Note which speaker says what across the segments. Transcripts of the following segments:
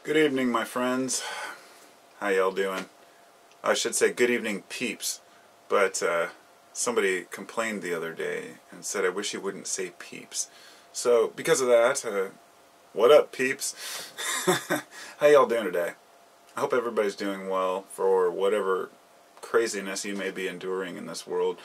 Speaker 1: Good evening, my friends. How y'all doing? I should say good evening, peeps. But somebody complained the other day and said, I wish you wouldn't say peeps. So, because of that, what up, peeps? How y'all doing today? I hope everybody's doing well for whatever craziness you may be enduring in this world.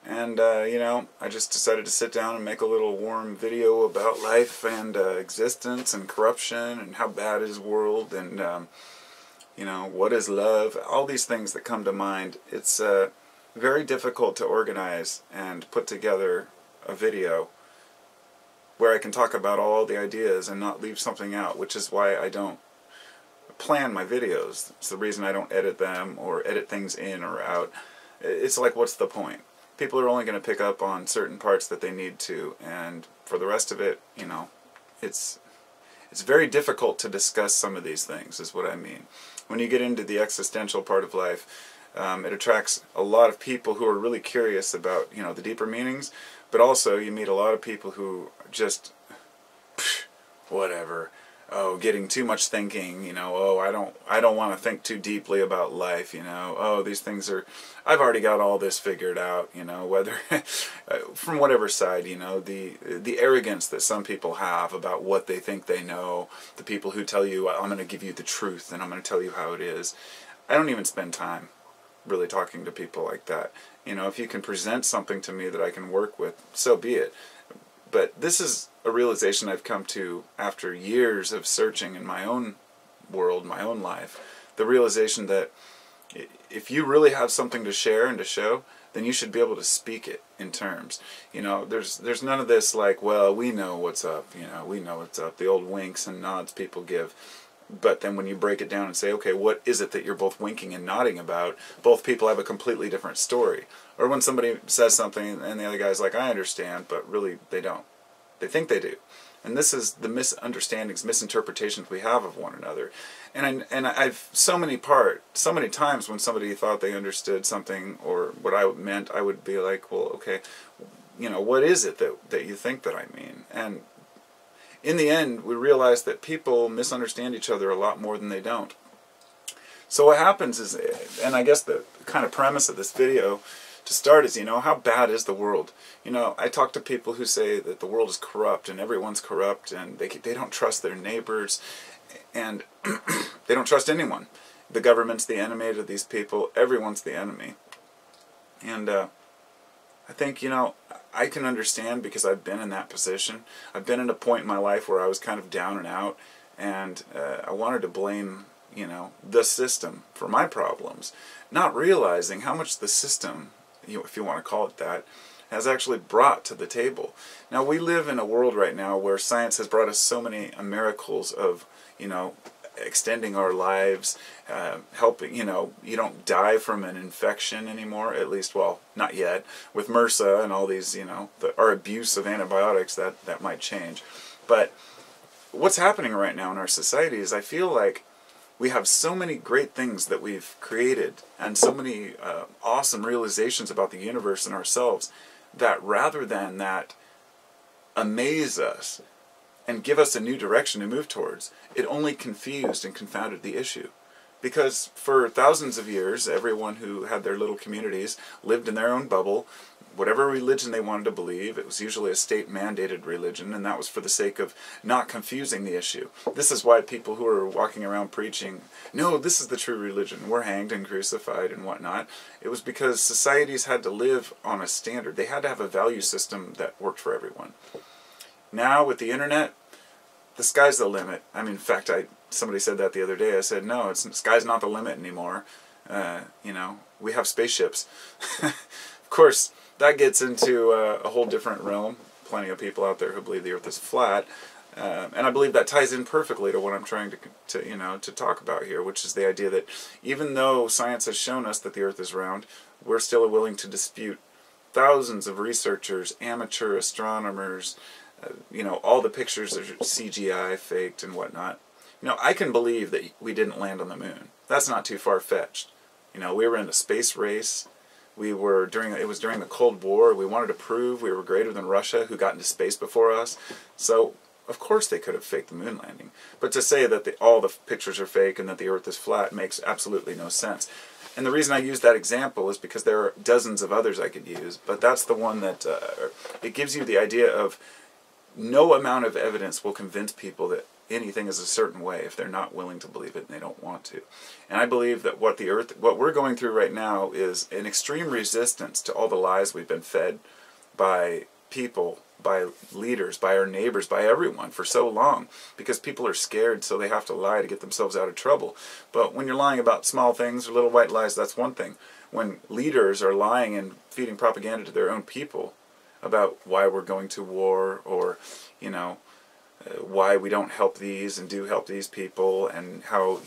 Speaker 1: And, I just decided to sit down and make a little warm video about life and existence and corruption and how bad is the world and, what is love, all these things that come to mind. It's very difficult to organize and put together a video where I can talk about all the ideas and not leave something out, which is why I don't plan my videos. It's the reason I don't edit them or edit things in or out. It's like, what's the point? People are only going to pick up on certain parts that they need to, and for the rest of it, it's very difficult to discuss some of these things, is what I mean. When you get into the existential part of life, it attracts a lot of people who are really curious about, the deeper meanings, but also you meet a lot of people who just, whatever. Oh, getting too much thinking, oh, I don't want to think too deeply about life, oh, these things are, I've already got all this figured out, whether, from whatever side, the arrogance that some people have about what they think they know, the people who tell you, I'm going to give you the truth and I'm going to tell you how it is. I don't even spend time really talking to people like that. If you can present something to me that I can work with, so be it. But this is a realization I've come to after years of searching in my own world, my own life. The realization that if you really have something to share and to show, then you should be able to speak it in terms. There's none of this like, well, we know what's up, we know what's up, the old winks and nods people give. But then when you break it down and say, okay, what is it that you're both winking and nodding about, both people have a completely different story. Or when somebody says something and the other guy's like, I understand, but really they don't. They think they do. And this is the misunderstandings, misinterpretations we have of one another. And I've so many times when somebody thought they understood something or what I meant, I would be like, well, okay, what is it that you think that I mean? And in the end, we realize that people misunderstand each other a lot more than they don't. So what happens is, and I guess the kind of premise of this video to start is, how bad is the world? I talk to people who say that the world is corrupt and everyone's corrupt and they don't trust their neighbors and they don't trust anyone. The government's the enemy to these people. Everyone's the enemy. And I think, I can understand because I've been in that position. I've been at a point in my life where I was kind of down and out, and I wanted to blame, the system for my problems, not realizing how much the system, if you want to call it that, has actually brought to the table. Now, we live in a world right now where science has brought us so many miracles of, extending our lives, helping, you don't die from an infection anymore, at least, well, not yet. With MRSA and all these, our abuse of antibiotics, that might change. But what's happening right now in our society is I feel like we have so many great things that we've created and so many awesome realizations about the universe and ourselves that rather than that amaze us and give us a new direction to move towards, it only confused and confounded the issue. Because for thousands of years, everyone who had their little communities lived in their own bubble, whatever religion they wanted to believe. It was usually a state-mandated religion, and that was for the sake of not confusing the issue. This is why people who are walking around preaching, no, this is the true religion, we're hanged and crucified and whatnot. It was because societies had to live on a standard. They had to have a value system that worked for everyone. Now, with the internet, the sky's the limit. I mean, in fact, somebody said that the other day. I said, no, sky's not the limit anymore. We have spaceships. Of course, that gets into a whole different realm. Plenty of people out there who believe the Earth is flat. And I believe that ties in perfectly to what I'm trying to talk about here, which is the idea that even though science has shown us that the Earth is round, we're still willing to dispute thousands of researchers, amateur astronomers, all the pictures are CGI, faked, and whatnot. I can believe that we didn't land on the moon. That's not too far-fetched. We were in a space race. It was during the Cold War. We wanted to prove we were greater than Russia, who got into space before us. So Of course they could have faked the moon landing. But to say that all the pictures are fake and that the Earth is flat makes absolutely no sense. And the reason I use that example is because there are dozens of others I could use, but that's the one that it gives you the idea of no amount of evidence will convince people that anything is a certain way if they're not willing to believe it and they don't want to. And I believe that what we're going through right now is an extreme resistance to all the lies we've been fed by people, by leaders, by our neighbors, by everyone for so long, because people are scared, so they have to lie to get themselves out of trouble. But when you're lying about small things or little white lies, that's one thing. When leaders are lying and feeding propaganda to their own people about why we're going to war, or why we don't help these and do help these people, and how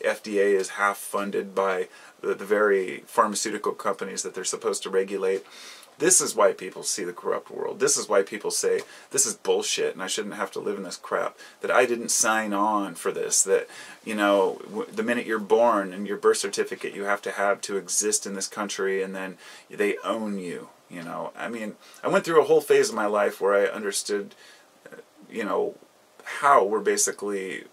Speaker 1: FDA is half funded by the very pharmaceutical companies that they're supposed to regulate. This is why people see the corrupt world. This is why people say, this is bullshit and I shouldn't have to live in this crap. That I didn't sign on for this. That, the minute you're born and your birth certificate you have to exist in this country, and then they own you. I mean, I went through a whole phase of my life where I understood, how we're basically,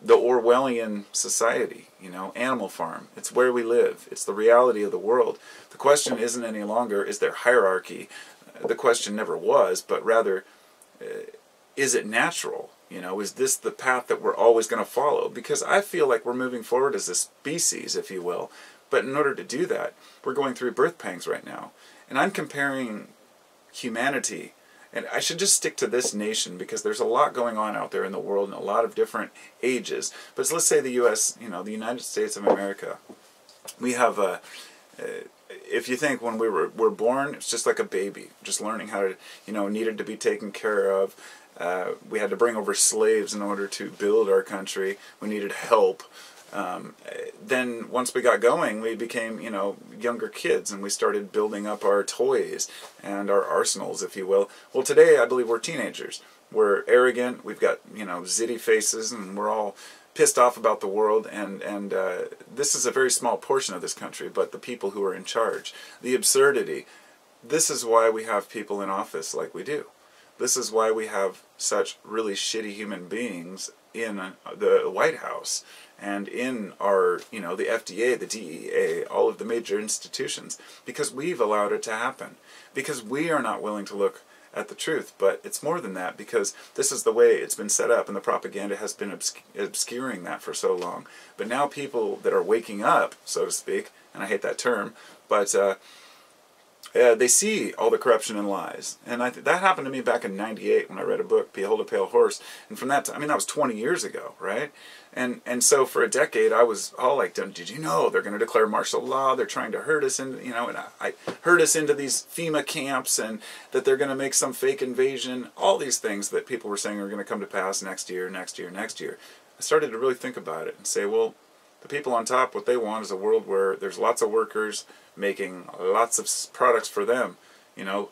Speaker 1: the Orwellian Society, Animal Farm. It's where we live. It's the reality of the world. The question isn't any longer, is there hierarchy? The question never was, but rather, is it natural? Is this the path that we're always going to follow? Because I feel like we're moving forward as a species, if you will. But in order to do that, we're going through birth pangs right now. And I'm comparing humanity. And I should just stick to this nation because there's a lot going on out there in the world in a lot of different ages. But let's say the U.S., the United States of America, we have if you think when we're born, it's just like a baby, just learning how to, needed to be taken care of. We had to bring over slaves in order to build our country. We needed help. Then once we got going, we became, younger kids, and we started building up our toys and our arsenals, if you will. Well, today I believe we're teenagers. We're arrogant. We've got, zitty faces, and we're all pissed off about the world. And this is a very small portion of this country, but the people who are in charge, the absurdity. This is why we have people in office like we do. This is why we have such really shitty human beings in the White House and in our, the FDA, the DEA, all of the major institutions, because we've allowed it to happen. Because we are not willing to look at the truth. But it's more than that, because this is the way it's been set up, and the propaganda has been obscuring that for so long. But now people that are waking up, so to speak, and I hate that term, but they see all the corruption and lies. And that happened to me back in '98 when I read a book, Behold a Pale Horse. And from that time, that was 20 years ago, right? And so for a decade, I was all like, did you know they're going to declare martial law? They're trying to hurt us into, and I hurt us into these FEMA camps, and that they're going to make some fake invasion. All these things that people were saying are going to come to pass next year, next year, next year. I started to really think about it and say, well, the people on top, what they want is a world where there's lots of workers making lots of products for them.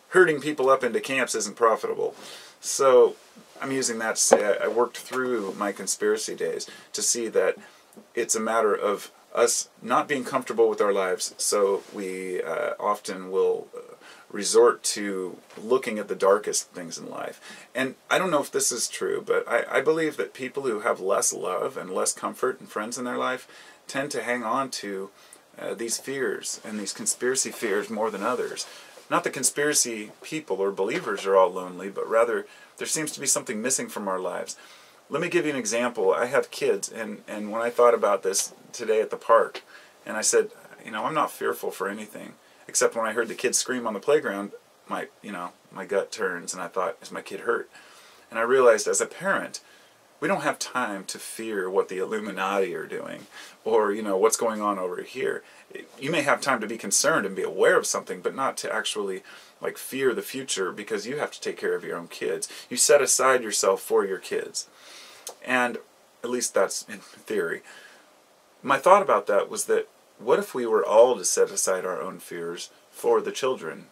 Speaker 1: Herding people up into camps isn't profitable. So I'm using that to say I worked through my conspiracy days to see that it's a matter of us not being comfortable with our lives, so we often will resort to looking at the darkest things in life. And I don't know if this is true, but I believe that people who have less love and less comfort and friends in their life tend to hang on to these fears and these conspiracy fears more than others. Not that conspiracy people or believers are all lonely, but rather there seems to be something missing from our lives. Let me give you an example. I have kids, and when I thought about this today at the park, and I said, I'm not fearful for anything, except when I heard the kids scream on the playground, my gut turns, and I thought, is my kid hurt? And I realized as a parent, we don't have time to fear what the Illuminati are doing, or what's going on over here. You may have time to be concerned and be aware of something, but not to actually fear the future, because you have to take care of your own kids. You set aside yourself for your kids, and at least that's in theory. My thought about that was that what if we were all to set aside our own fears for the children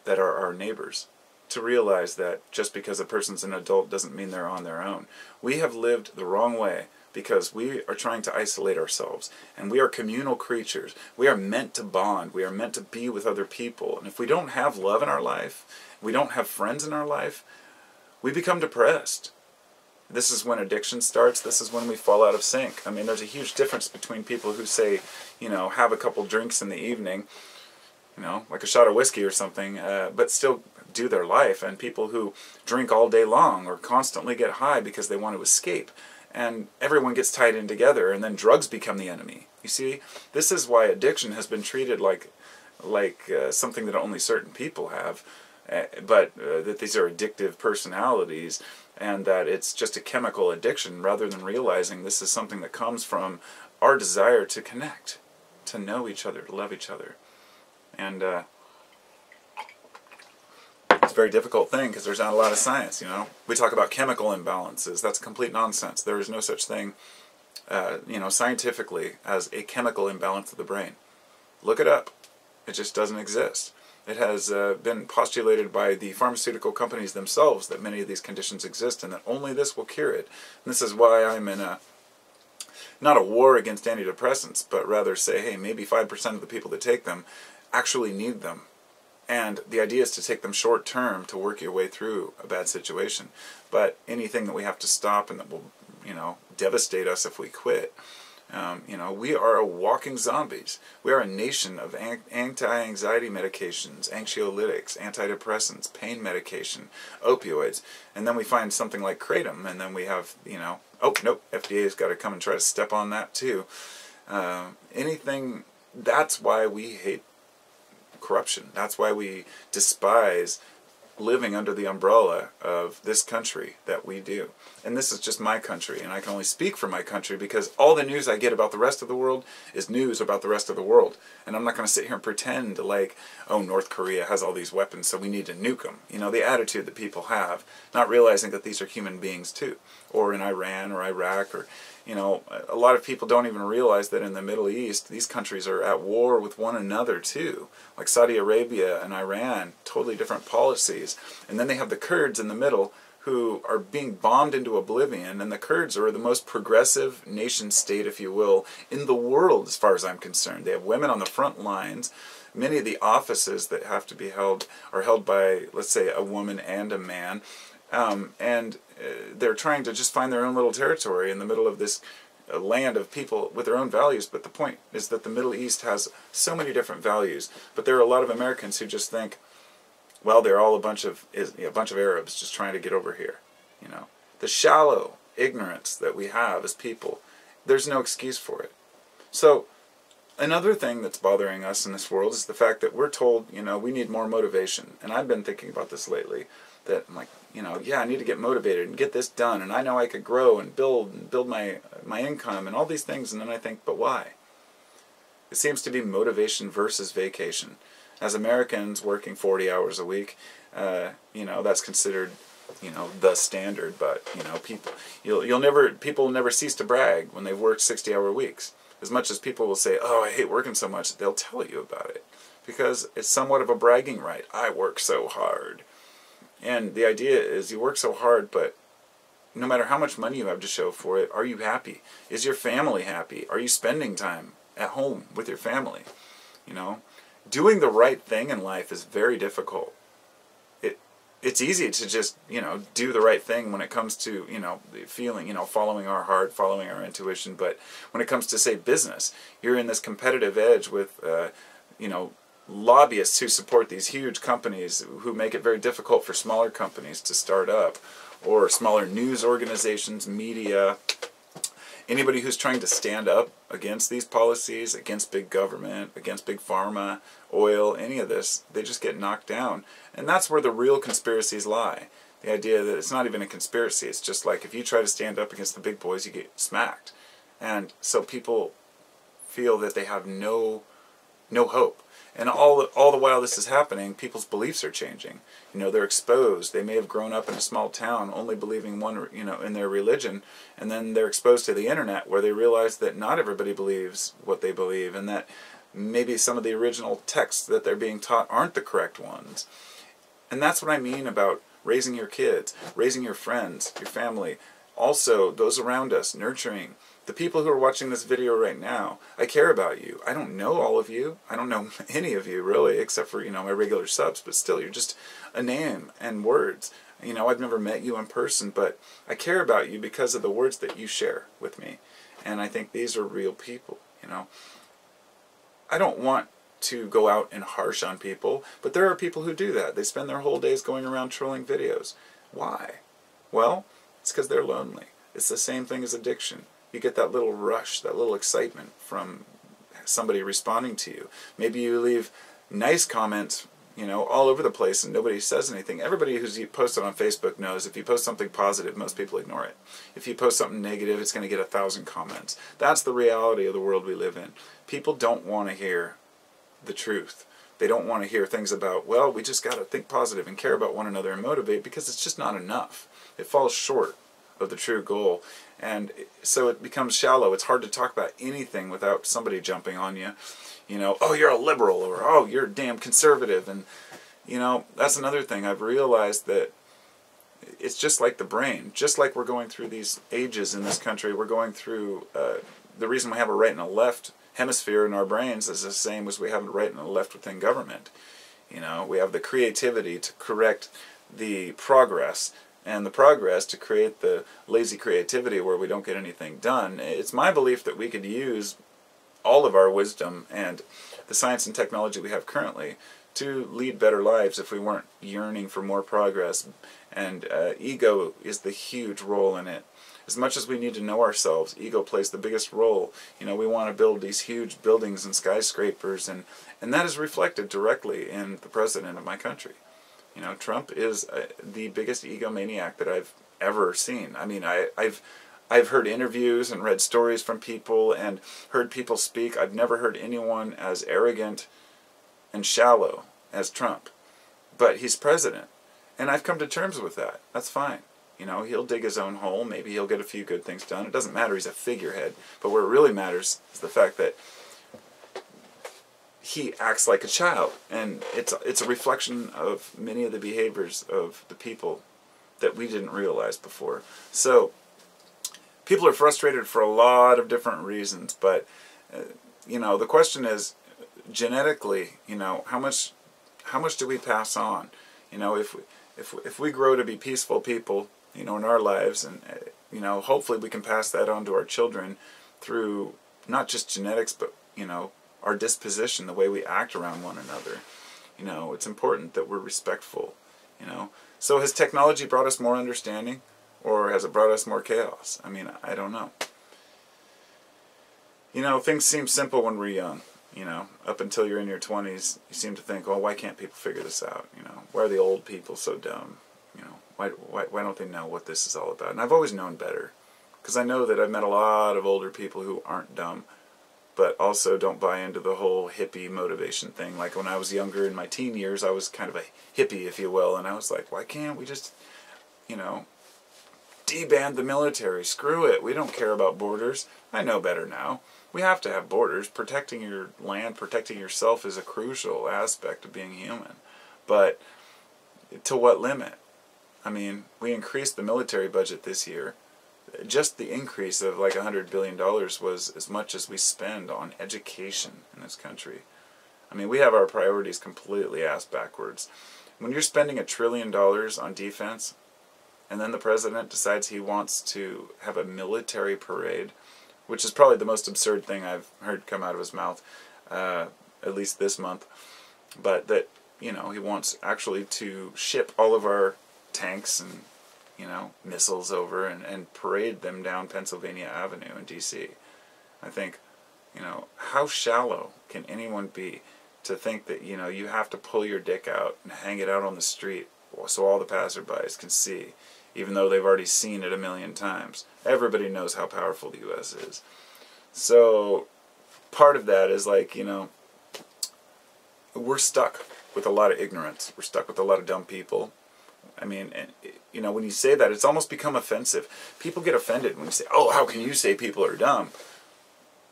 Speaker 1: that are our neighbors? To realize that just because a person's an adult doesn't mean they're on their own. We have lived the wrong way because we are trying to isolate ourselves. And we are communal creatures. We are meant to bond. We are meant to be with other people. And if we don't have love in our life, we don't have friends in our life, we become depressed. This is when addiction starts. This is when we fall out of sync. I mean, there's a huge difference between people who say, you know, have a couple drinks in the evening, you know, like a shot of whiskey or something, but still do their life, and people who drink all day long or constantly get high because they want to escape. And everyone gets tied in together, and then drugs become the enemy. You see, this is why addiction has been treated like something that only certain people have, but that these are addictive personalities, and that it's just a chemical addiction, rather than realizing this is something that comes from our desire to connect, to know each other, to love each other. And it's a very difficult thing because there's not a lot of science, you know. We talk about chemical imbalances. That's complete nonsense. There is no such thing, you know, scientifically as a chemical imbalance of the brain. Look it up. It just doesn't exist. It has been postulated by the pharmaceutical companies themselves that many of these conditions exist, and that only this will cure it. And this is why I'm in not a war against antidepressants, but rather say, hey, maybe 5% of the people that take them actually need them. And the idea is to take them short term to work your way through a bad situation. But anything that we have to stop and that will, you know, devastate us if we quit, you know, we are walking zombies. We are a nation of anti-anxiety medications, anxiolytics, antidepressants, pain medication, opioids, and then we find something like kratom, and then we have, you know, oh, nope, FDA's got to come and try to step on that too. Anything, that's why we hate corruption. That's why we despise living under the umbrella of this country that we do. And this is just my country, and I can only speak for my country because all the news I get about the rest of the world is news about the rest of the world. And I'm not going to sit here and pretend like, oh, North Korea has all these weapons, so we need to nuke them. You know, the attitude that people have, not realizing that these are human beings too. Or in Iran or Iraq, or, you know, a lot of people don't even realize that in the Middle East, these countries are at war with one another too. Like Saudi Arabia and Iran, totally different policies. And then they have the Kurds in the middle who are being bombed into oblivion, and the Kurds are the most progressive nation state, if you will, in the world as far as I'm concerned. They have women on the front lines. Many of the offices that have to be held are held by, let's say, a woman and a man. And they're trying to just find their own little territory in the middle of this land of people with their own values. But the point is that the Middle East has so many different values. But there are a lot of Americans who just think, well, they're all a bunch of Arabs just trying to get over here. You know, the shallow ignorance that we have as people, there's no excuse for it. So another thing that's bothering us in this world is the fact that we're told, you know, we need more motivation. And I've been thinking about this lately, that I'm like, you know, yeah, I need to get motivated and get this done, and I know I could grow and build my income and all these things. And then I think, but why? It seems to be motivation versus vacation. As Americans working 40 hours a week, you know, that's considered, you know, the standard. But, you know, people will never cease to brag when they've worked 60-hour weeks. As much as people will say, oh, I hate working so much, they'll tell you about it. Because it's somewhat of a bragging right. I work so hard. And the idea is you work so hard, but no matter how much money you have to show for it, are you happy? Is your family happy? Are you spending time at home with your family? You know, doing the right thing in life is very difficult. It's easy to just, you know, do the right thing when it comes to, you know, the feeling, you know, following our heart, following our intuition. But when it comes to, say, business, you're in this competitive edge with, you know, lobbyists who support these huge companies who make it very difficult for smaller companies to start up, or smaller news organizations, media, anybody who's trying to stand up against these policies, against big government, against big pharma, oil, any of this, they just get knocked down. And that's where the real conspiracies lie. The idea that it's not even a conspiracy, it's just like if you try to stand up against the big boys, you get smacked. And so people feel that they have no hope. And all the while this is happening, people's beliefs are changing. You know, they're exposed. They may have grown up in a small town only believing one, you know, in their religion, and then they're exposed to the internet where they realize that not everybody believes what they believe, and that maybe some of the original texts that they're being taught aren't the correct ones. And that's what I mean about raising your kids, raising your friends, your family, also those around us, nurturing. The people who are watching this video right now, I care about you. I don't know all of you. I don't know any of you, really, except for, you know, my regular subs, but still, you're just a name and words. You know, I've never met you in person, but I care about you because of the words that you share with me. And I think these are real people, you know. I don't want to go out and harsh on people, but there are people who do that. They spend their whole days going around trolling videos. Why? Well, it's because they're lonely. It's the same thing as addiction. You get that little rush, that little excitement from somebody responding to you. Maybe you leave nice comments, you know, all over the place and nobody says anything. Everybody who's posted on Facebook knows if you post something positive, most people ignore it. If you post something negative, it's going to get 1,000 comments. That's the reality of the world we live in. People don't want to hear the truth. They don't want to hear things about, well, we just got to think positive and care about one another and motivate, because it's just not enough. It falls short of the true goal. And so it becomes shallow. It's hard to talk about anything without somebody jumping on you. You know, oh, you're a liberal, or oh, you're a damn conservative. And, you know, that's another thing. I've realized that it's just like the brain. Just like we're going through these ages in this country, we're going through, the reason we have a right and a left hemisphere in our brains is the same as we have a right and a left within government. You know, we have the creativity to correct the progress, and the progress to create the lazy creativity where we don't get anything done. It's my belief that we could use all of our wisdom and the science and technology we have currently to lead better lives if we weren't yearning for more progress. And ego is the huge role in it. As much as we need to know ourselves, ego plays the biggest role. You know, we want to build these huge buildings and skyscrapers, and that is reflected directly in the president of my country. You know, Trump is the biggest egomaniac that I've ever seen. I mean, I've heard interviews and read stories from people and heard people speak. I've never heard anyone as arrogant and shallow as Trump. But he's president, and I've come to terms with that. That's fine. You know, he'll dig his own hole. Maybe he'll get a few good things done. It doesn't matter. He's a figurehead. But what really matters is the fact that he acts like a child, and it's a reflection of many of the behaviors of the people that we didn't realize before. So people are frustrated for a lot of different reasons, but you know, the question is, genetically, you know, how much do we pass on? You know, if we grow to be peaceful people, you know, in our lives, and you know, hopefully we can pass that on to our children through not just genetics, but you know, our disposition, the way we act around one another. You know, it's important that we're respectful, you know. So has technology brought us more understanding, or has it brought us more chaos? I mean, I don't know. You know, things seem simple when we're young, you know. Up until you're in your 20s, you seem to think, oh, why can't people figure this out? You know, why are the old people so dumb? You know, why don't they know what this is all about? And I've always known better, because I know that I've met a lot of older people who aren't dumb, but also don't buy into the whole hippie motivation thing. Like when I was younger, in my teen years, I was kind of a hippie, if you will, and I was like, why can't we just, you know, deband the military? Screw it. We don't care about borders. I know better now. We have to have borders. Protecting your land, protecting yourself is a crucial aspect of being human. But to what limit? I mean, we increased the military budget this year. Just the increase of like $100 billion was as much as we spend on education in this country. I mean, we have our priorities completely ass backwards. When you're spending $1 trillion on defense, and then the president decides he wants to have a military parade, which is probably the most absurd thing I've heard come out of his mouth, at least this month, but that, you know, he wants actually to ship all of our tanks and, you know, missiles over and parade them down Pennsylvania Avenue in D.C. I think, you know, how shallow can anyone be to think that, you know, you have to pull your dick out and hang it out on the street so all the passerbys can see, even though they've already seen it a million times. Everybody knows how powerful the U.S. is. So part of that is like, you know, we're stuck with a lot of ignorance. We're stuck with a lot of dumb people. I mean, and, you know, when you say that, it's almost become offensive. People get offended when you say, oh, how can you say people are dumb?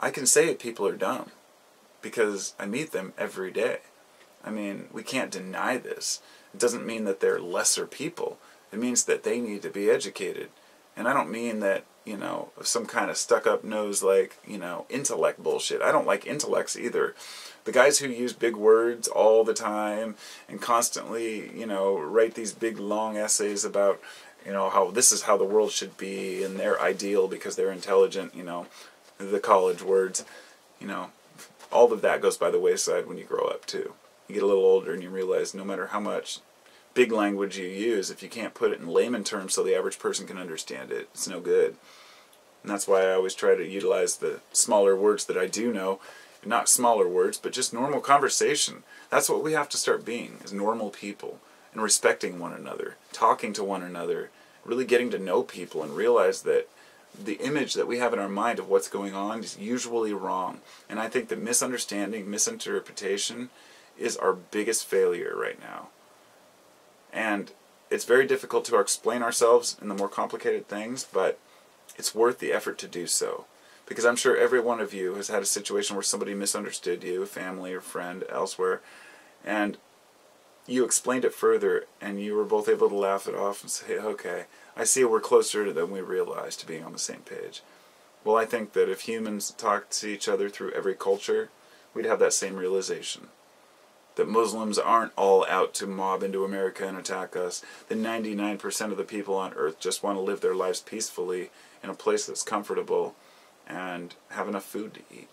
Speaker 1: I can say people are dumb because I meet them every day. I mean, we can't deny this. It doesn't mean that they're lesser people. It means that they need to be educated. And I don't mean that you know, some kind of stuck-up nose, like, you know, intellect bullshit. I don't like intellects either. The guys who use big words all the time and constantly, you know, write these big long essays about, you know, how this is how the world should be and they're ideal because they're intelligent, you know, the college words, you know, all of that goes by the wayside when you grow up too. You get a little older and you realize no matter how much big language you use, if you can't put it in layman terms so the average person can understand it, it's no good. And that's why I always try to utilize the smaller words that I do know. Not smaller words, but just normal conversation. That's what we have to start being, as normal people, and respecting one another, talking to one another, really getting to know people and realize that the image that we have in our mind of what's going on is usually wrong. And I think that misunderstanding, misinterpretation is our biggest failure right now. And it's very difficult to explain ourselves in the more complicated things, but it's worth the effort to do so. Because I'm sure every one of you has had a situation where somebody misunderstood you, family or friend, elsewhere, and you explained it further, and you were both able to laugh it off and say, okay, I see we're closer than we realized to being on the same page. Well, I think that if humans talked to each other through every culture, we'd have that same realization. That Muslims aren't all out to mob into America and attack us. That 99% of the people on earth just want to live their lives peacefully in a place that's comfortable and have enough food to eat.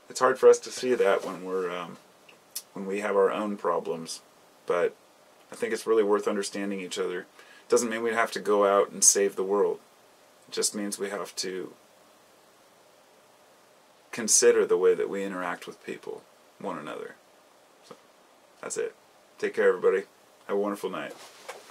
Speaker 1: It's hard for us to see that when we have our own problems, but I think it's really worth understanding each other. It doesn't mean we have to go out and save the world. It just means we have to consider the way that we interact with people, one another. So, that's it. Take care, everybody. Have a wonderful night.